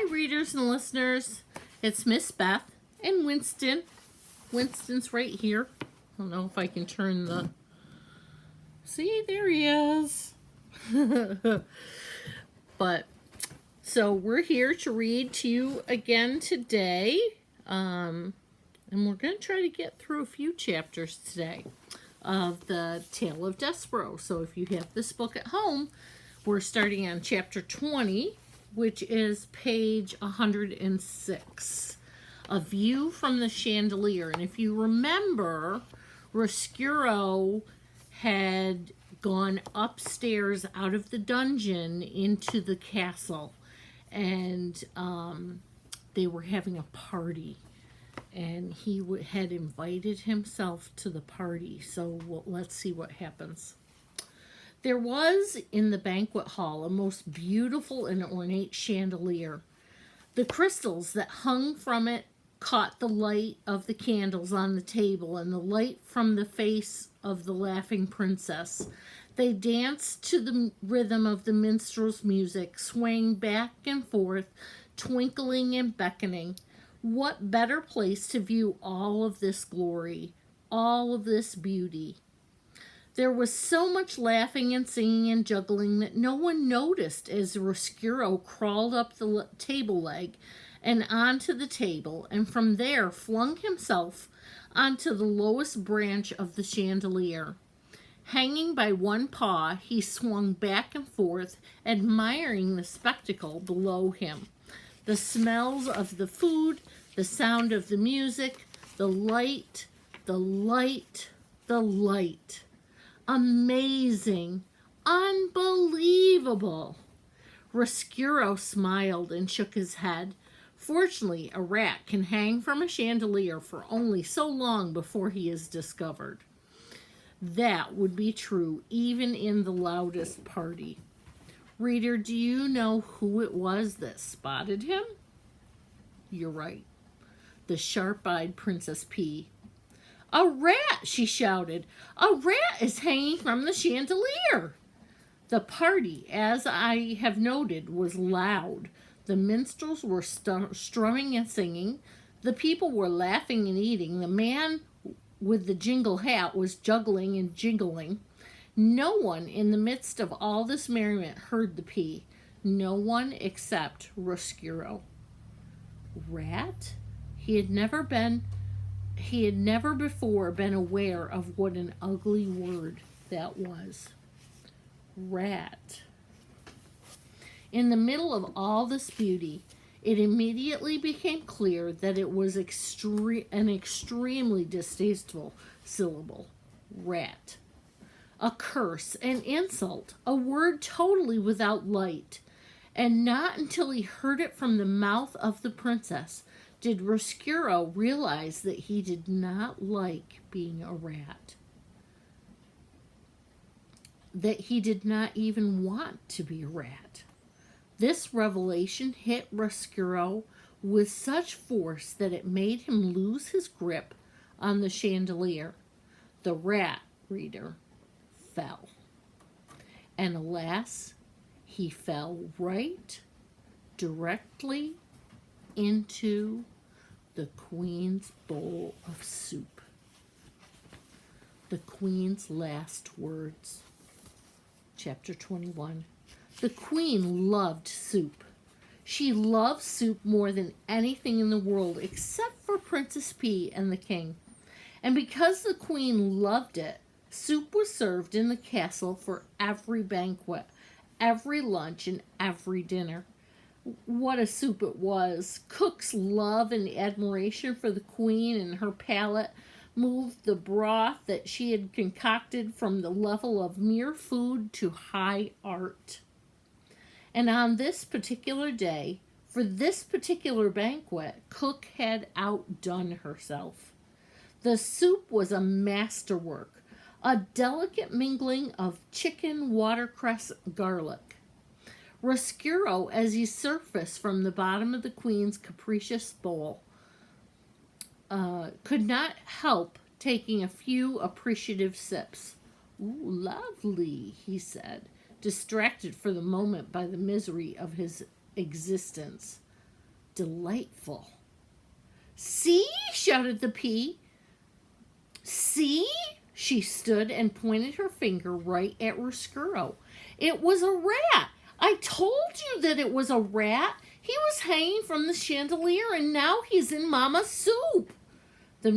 Hi, readers and listeners. It's Miss Beth and Winston. Winston's right here. I don't know if I can turn the... See, there he is. But, so we're here to read to you again today. And we're going to try to get through a few chapters today of the Tale of Despereaux. So if you have this book at home, we're starting on chapter 20, which is page 106, A View from the Chandelier. And if you remember, Despereaux had gone upstairs out of the dungeon into the castle, and they were having a party, and he had invited himself to the party. So let's see what happens. There was in the banquet hall a most beautiful and ornate chandelier. The crystals that hung from it caught the light of the candles on the table and the light from the face of the laughing princess. They danced to the rhythm of the minstrel's music, swaying back and forth, twinkling and beckoning. What better place to view all of this glory, all of this beauty? There was so much laughing and singing and juggling that no one noticed as Despereaux crawled up the table leg and onto the table, and from there flung himself onto the lowest branch of the chandelier. Hanging by one paw, he swung back and forth, admiring the spectacle below him. The smells of the food, the sound of the music, the light, the light, the light. Amazing, unbelievable. Despereaux smiled and shook his head. Fortunately, a rat can hang from a chandelier for only so long before he is discovered. That would be true even in the loudest party. Reader, do you know who it was that spotted him? You're right. The sharp-eyed Princess P. A rat, she shouted. A rat is hanging from the chandelier. The party, as I have noted, was loud. The minstrels were strumming and singing. The people were laughing and eating. The man with the jingle hat was juggling and jiggling. No one in the midst of all this merriment heard the P. No one except Despereaux. Rat? He had never before been aware of what an ugly word that was. Rat. In the middle of all this beauty, it immediately became clear that it was an extremely distasteful syllable. Rat. A curse, an insult, a word totally without light. And not until he heard it from the mouth of the princess did Despereaux realize that he did not like being a rat. That he did not even want to be a rat. This revelation hit Despereaux with such force that it made him lose his grip on the chandelier. The rat, reader, fell. And alas, he fell right directly into the Queen's bowl of soup. The Queen's last words. Chapter 21. The Queen loved soup. She loved soup more than anything in the world except for Princess P and the King. And because the Queen loved it, soup was served in the castle for every banquet, every lunch, and every dinner. What a soup it was. Cook's love and admiration for the Queen and her palate moved the broth that she had concocted from the level of mere food to high art. And on this particular day, for this particular banquet, Cook had outdone herself. The soup was a masterwork, a delicate mingling of chicken, watercress, garlic. Despereaux, as he surfaced from the bottom of the Queen's capricious bowl, could not help taking a few appreciative sips. "Ooh, lovely," he said, distracted for the moment by the misery of his existence. delightful. See, shouted the pea. See? She stood and pointed her finger right at Roscuro. It was a rat. I told you that it was a rat. He was hanging from the chandelier and now he's in Mama's soup. The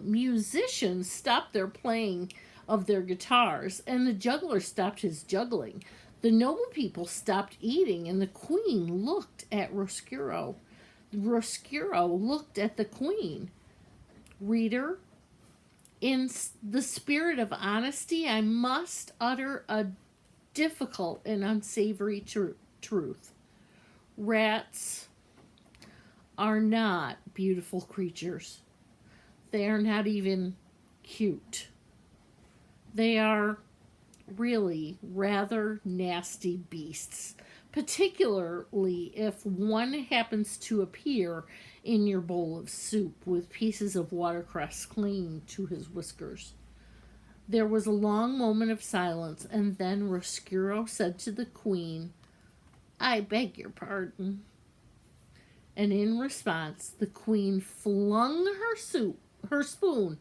musicians stopped their playing of their guitars, and the juggler stopped his juggling. The noble people stopped eating, and the queen looked at Roscuro. Roscuro looked at the queen. Reader, in the spirit of honesty, I must utter a difficult and unsavory truth. Rats are not beautiful creatures. They are not even cute. They are really rather nasty beasts, particularly if one happens to appear in your bowl of soup with pieces of watercress clinging to his whiskers. There was a long moment of silence, and then Roscuro said to the queen, I beg your pardon. And in response, the queen flung her spoon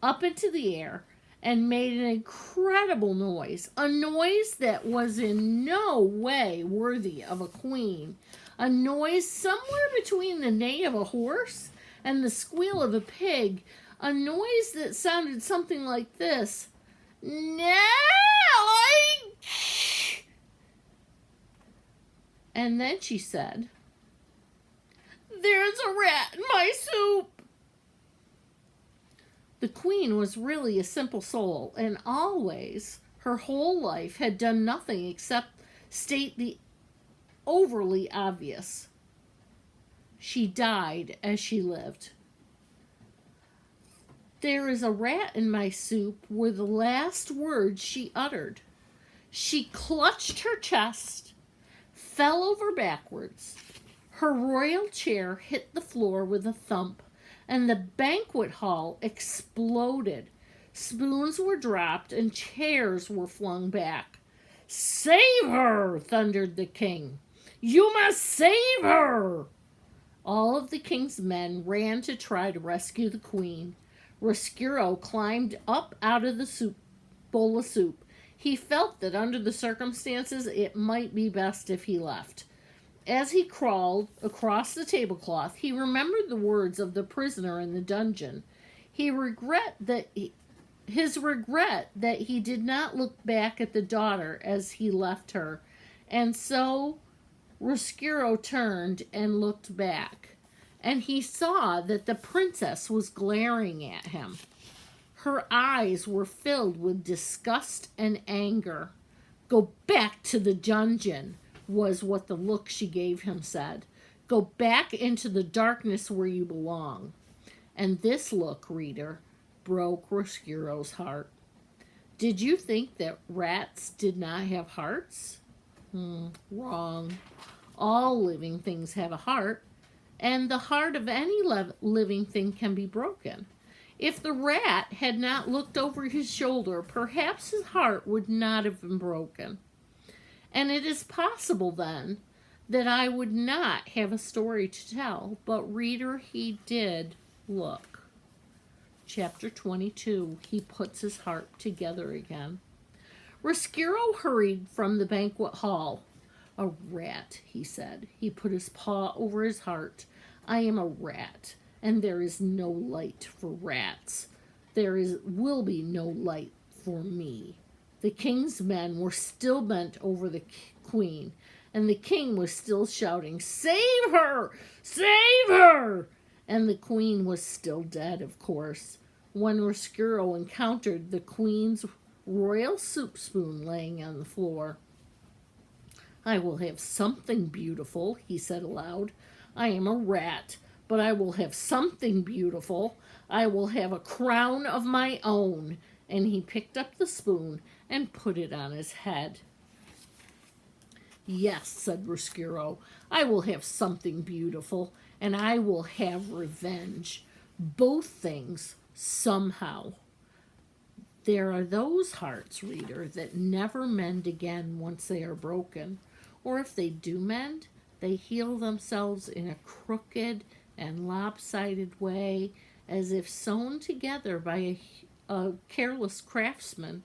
up into the air and made an incredible noise, a noise that was in no way worthy of a queen, a noise somewhere between the neigh of a horse and the squeal of a pig, a noise that sounded something like this. And then she said, There's a rat in my soup. The queen was really a simple soul, and always, her whole life, had done nothing except state the overly obvious. She died as she lived. There is a rat in my soup were the last words she uttered. She clutched her chest, fell over backwards. Her royal chair hit the floor with a thump, and the banquet hall exploded. Spoons were dropped and chairs were flung back. Save her, thundered the king. You must save her. All of the king's men ran to try to rescue the queen. Roscuro climbed up out of the bowl of soup. He felt that under the circumstances it might be best if he left. As he crawled across the tablecloth, he remembered the words of the prisoner in the dungeon. His regret that he did not look back at the daughter as he left her, and so Roscuro turned and looked back, and he saw that the princess was glaring at him. Her eyes were filled with disgust and anger. Go back to the dungeon, was what the look she gave him said. Go back into the darkness where you belong. And this look, reader, broke Roscuro's heart. Did you think that rats did not have hearts? Wrong. All living things have a heart, and the heart of any living thing can be broken. If the rat had not looked over his shoulder, perhaps his heart would not have been broken. And it is possible, then, that I would not have a story to tell, but reader, he did look. Chapter 22, he puts his heart together again. Roscuro hurried from the banquet hall. A rat, he said. He put his paw over his heart. I am a rat, and there is no light for rats. Will be no light for me. The king's men were still bent over the queen, and the king was still shouting, Save her! Save her! And the queen was still dead, of course, when Roscuro encountered the queen's royal soup spoon laying on the floor. I will have something beautiful, he said aloud. I am a rat, but I will have something beautiful. I will have a crown of my own. And he picked up the spoon and put it on his head. Yes, said Roscuro, I will have something beautiful, and I will have revenge. Both things, somehow. There are those hearts, reader, that never mend again once they are broken. Or if they do mend, They heal themselves in a crooked and lopsided way, as if sewn together by a careless craftsman,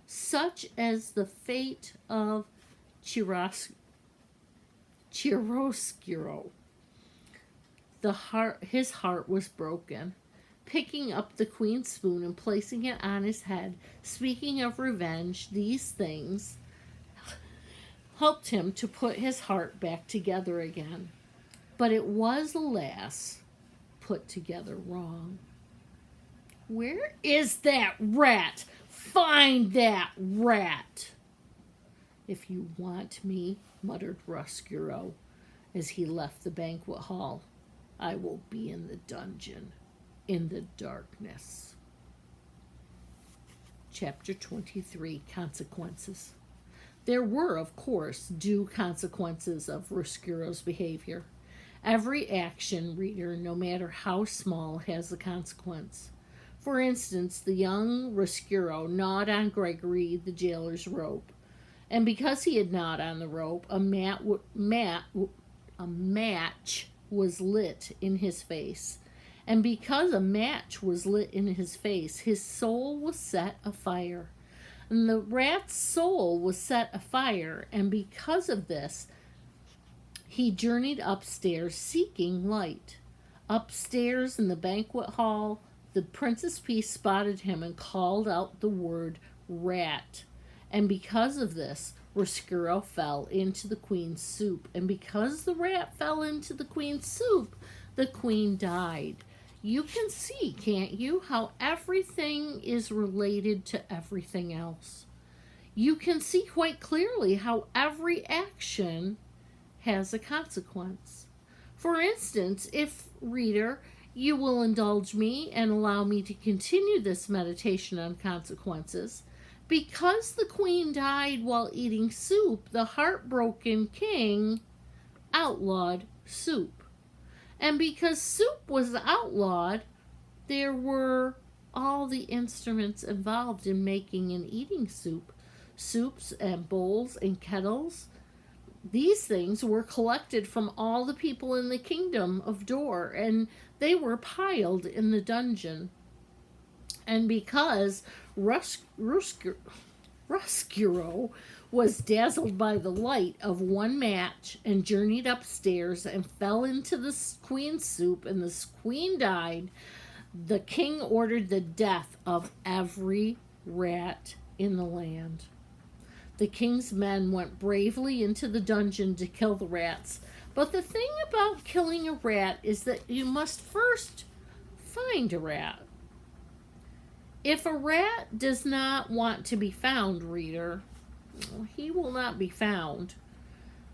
such as the fate of Chiaroscuro. His heart was broken. Picking up the queen's spoon and placing it on his head, speaking of revenge, these things helped him to put his heart back together again. But it was, alas, put together wrong. Where is that rat? Find that rat! If you want me, muttered Roscuro as he left the banquet hall, I will be in the dungeon, in the darkness. Chapter 23, Consequences. There were, of course, due consequences of Roscuro's behavior. Every action, reader, no matter how small, has a consequence. For instance, the young Roscuro gnawed on Gregory the jailer's rope, and because he had gnawed on the rope, a match was lit in his face. And because a match was lit in his face, his soul was set afire. And the rat's soul was set afire, and because of this, he journeyed upstairs seeking light. Upstairs in the banquet hall, the Princess Peace spotted him and called out the word rat. And because of this, Roscuro fell into the queen's soup. And because the rat fell into the queen's soup, the queen died. You can see, can't you, how everything is related to everything else. You can see quite clearly how every action has a consequence. For instance, if, reader, you will indulge me and allow me to continue this meditation on consequences, because the queen died while eating soup, the heartbroken king outlawed soup. And because soup was outlawed, there were all the instruments involved in making and eating soup. Soups and bowls and kettles. These things were collected from all the people in the kingdom of Dor, and they were piled in the dungeon. And because Roscuro was dazzled by the light of one match and journeyed upstairs and fell into the queen's soup, and the queen died, the king ordered the death of every rat in the land. The king's men went bravely into the dungeon to kill the rats. But the thing about killing a rat is that you must first find a rat. If a rat does not want to be found, reader, he will not be found.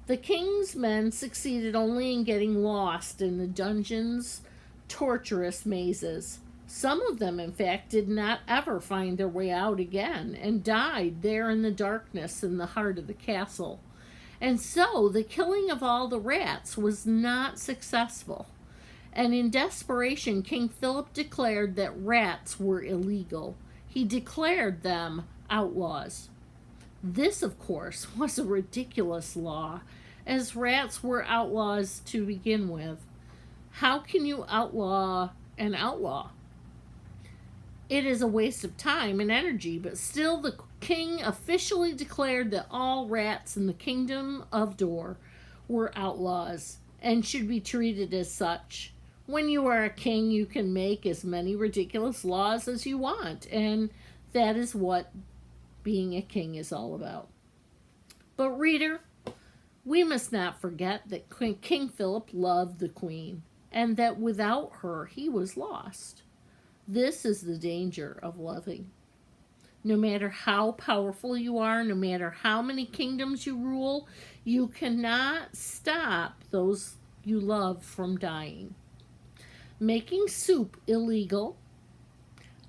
The king's men succeeded only in getting lost in the dungeon's tortuous mazes. Some of them, in fact, did not ever find their way out again and died there in the darkness in the heart of the castle. And so the killing of all the rats was not successful. And in desperation, King Philip declared that rats were illegal. He declared them outlaws. This, of course, was a ridiculous law, as rats were outlaws to begin with. How can you outlaw an outlaw? It is a waste of time and energy, but still the king officially declared that all rats in the kingdom of Dor were outlaws and should be treated as such. When you are a king, you can make as many ridiculous laws as you want, and that is what being a king is all about. But reader, we must not forget that King Philip loved the queen, and that without her he was lost. This is the danger of loving. No matter how powerful you are, no matter how many kingdoms you rule, you cannot stop those you love from dying. Making soup illegal,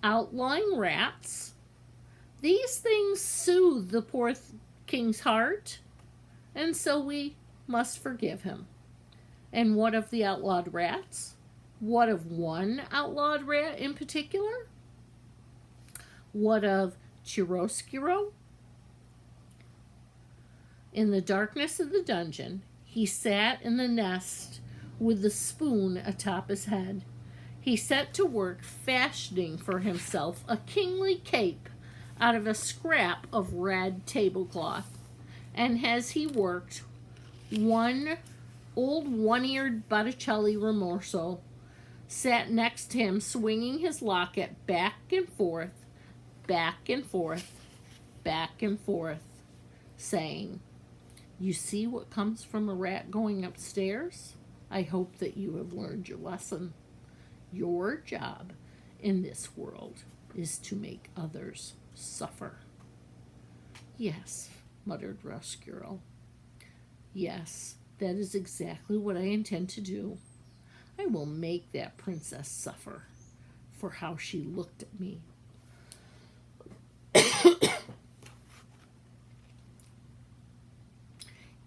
outlawing rats, these things soothe the poor king's heart, and so we must forgive him. And what of the outlawed rats? What of one outlawed rat in particular? What of Chiaroscuro? In the darkness of the dungeon, he sat in the nest with the spoon atop his head. He set to work fashioning for himself a kingly cape out of a scrap of red tablecloth. And as he worked, one old one-eared Botticelli Rimorso sat next to him, swinging his locket back and forth, back and forth, back and forth, saying, "You see what comes from a rat going upstairs? I hope that you have learned your lesson. Your job in this world is to make others suffer." "Yes," muttered Rescurl. "Yes, that is exactly what I intend to do. I will make that princess suffer for how she looked at me."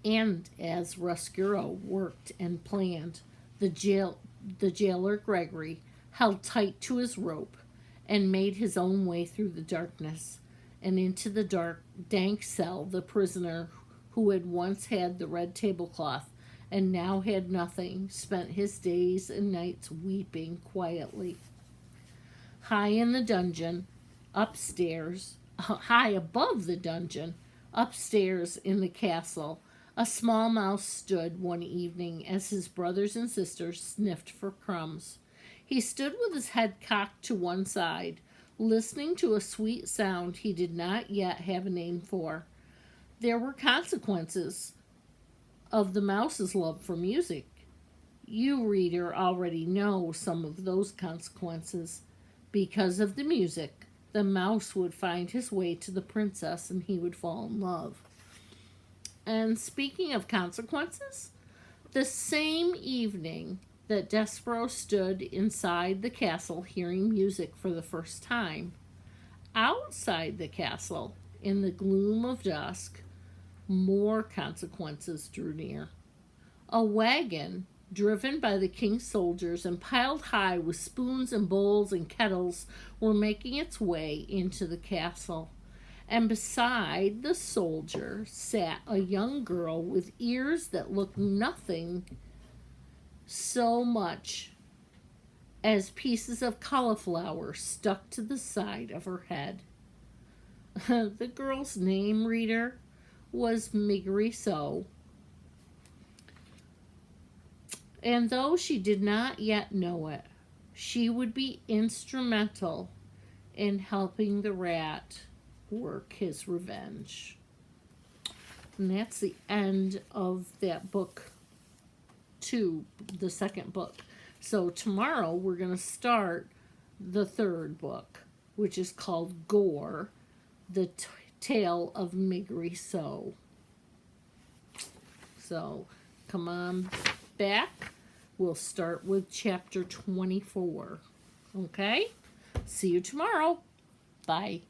And as Rescurl worked and planned, the jailer Gregory held tight to his rope and made his own way through the darkness and into the dark, dank cell. The prisoner who had once had the red tablecloth and now had nothing spent his days and nights weeping quietly. High in the dungeon, upstairs, high above the dungeon, upstairs in the castle, a small mouse stood one evening as his brothers and sisters sniffed for crumbs. He stood with his head cocked to one side, listening to a sweet sound he did not yet have a name for. There were consequences of the mouse's love for music. You, reader, already know some of those consequences. Because of the music, the mouse would find his way to the princess and he would fall in love. And speaking of consequences, the same evening that Despereaux stood inside the castle hearing music for the first time, outside the castle, in the gloom of dusk, more consequences drew near. A wagon, driven by the king's soldiers and piled high with spoons and bowls and kettles, were making its way into the castle. And beside the soldier sat a young girl with ears that looked nothing so much as pieces of cauliflower stuck to the side of her head. The girl's name, reader, was Migriceau. And though she did not yet know it, she would be instrumental in helping the rat work his revenge. And that's the end of that book 2, the second book. So tomorrow we're going to start the third book, which is called Gore, the Tale of Migriceau. So come on back. We'll start with chapter 24. Okay? See you tomorrow. Bye.